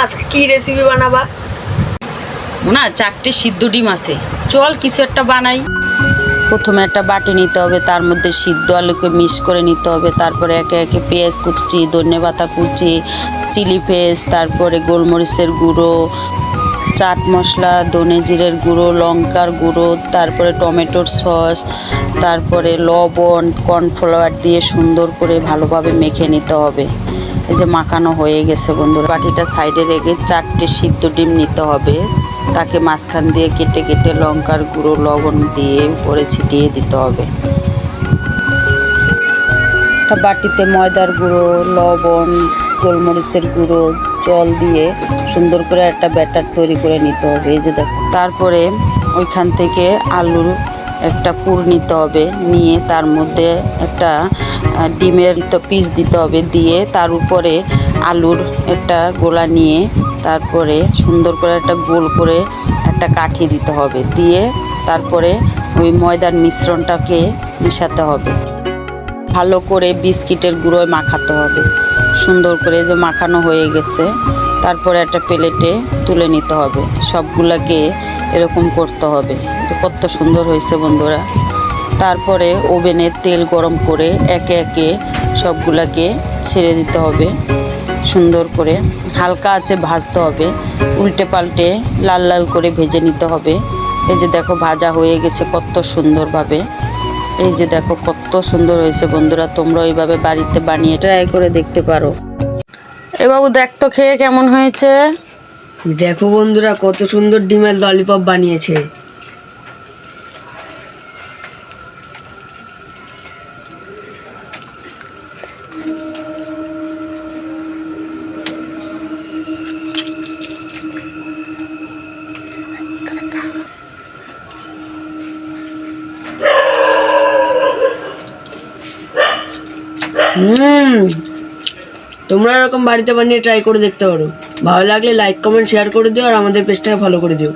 আজকে কি রেসিপি বানাবা? না, 4টে সিদ্ধ ডিম আছে, চল কিছু একটা বানাই। প্রথমে একটা বাটি নিতে হবে, তার মধ্যে সিদ্ধ আলুকে মিক্স করে নিতে হবে। তারপরে একে একে পেঁয়াজ কুচি, ধনেপাতা কুচি, চিলি পেস্ট, তারপরে গোলমরিচের গুঁড়ো, চাট মশলা, ধনে জিরের গুঁড়ো, লঙ্কার গুঁড়ো, তারপরে টমেটোর সস, তারপরে লবণ, কর্নফ্লাওয়ার দিয়ে সুন্দর করে ভালোভাবে মেখে নিতে হবে। এই যে মাখানো হয়ে গেছে বন্ধুরা। বাটিটা সাইডে রেখে 4টে সিদ্ধ ডিম নিতে হবে, তাকে মাঝখান দিয়ে কেটে কেটে লঙ্কার গুঁড়ো, লবণ দিয়ে উপরে ছিটিয়ে দিতে হবে। একটা বাটিতে ময়দার গুঁড়ো, লবণ, গোলমরিচের গুঁড়ো, জল দিয়ে সুন্দর করে একটা ব্যাটার তৈরি করে নিতে হবে। এই যে দেখো, তারপরে ওইখান থেকে আলুর একটা পুর নিতে হবে, নিয়ে তার মধ্যে একটা ডিমের পিস দিতে হবে, দিয়ে তার উপরে আলুর একটা গোলা নিয়ে তারপরে সুন্দর করে একটা গোল করে একটা কাঠি দিতে হবে, দিয়ে তারপরে ওই ময়দার মিশ্রণটাকে মিশাতে হবে। ভালো করে বিস্কিটের গুঁড়োয় মাখাতে হবে। সুন্দর করে যে মাখানো হয়ে গেছে, তারপরে একটা প্লেটে তুলে নিতে হবে। সবগুলাকে এরকম করতে হবে। তো কত সুন্দর হয়েছে বন্ধুরা। তারপরে ওভেনে তেল গরম করে একে একে সবগুলাকে ছেড়ে দিতে হবে। সুন্দর করে হালকা আঁচে ভাজতে হবে, উল্টে পাল্টে লাল লাল করে ভেজে নিতে হবে। এই যে দেখো ভাজা হয়ে গেছে কত সুন্দরভাবে। এই যে দেখো কত সুন্দর হয়েছে বন্ধুরা। তোমরা এইভাবে বাড়িতে বানিয়ে ট্রাই করে দেখতে পারো। এ বাবু দেখ তো খেয়ে কেমন হয়েছে। দেখো বন্ধুরা, কত সুন্দর ডিমের ললিপপ বানিয়েছে। তোমরা এরকম বাড়িতে বানিয়ে ট্রাই করে দেখতে পারো। ভালো লাগলে লাইক, কমেন্ট, শেয়ার করে দিও আর আমাদের পেজটাকে ফলো করে দিও।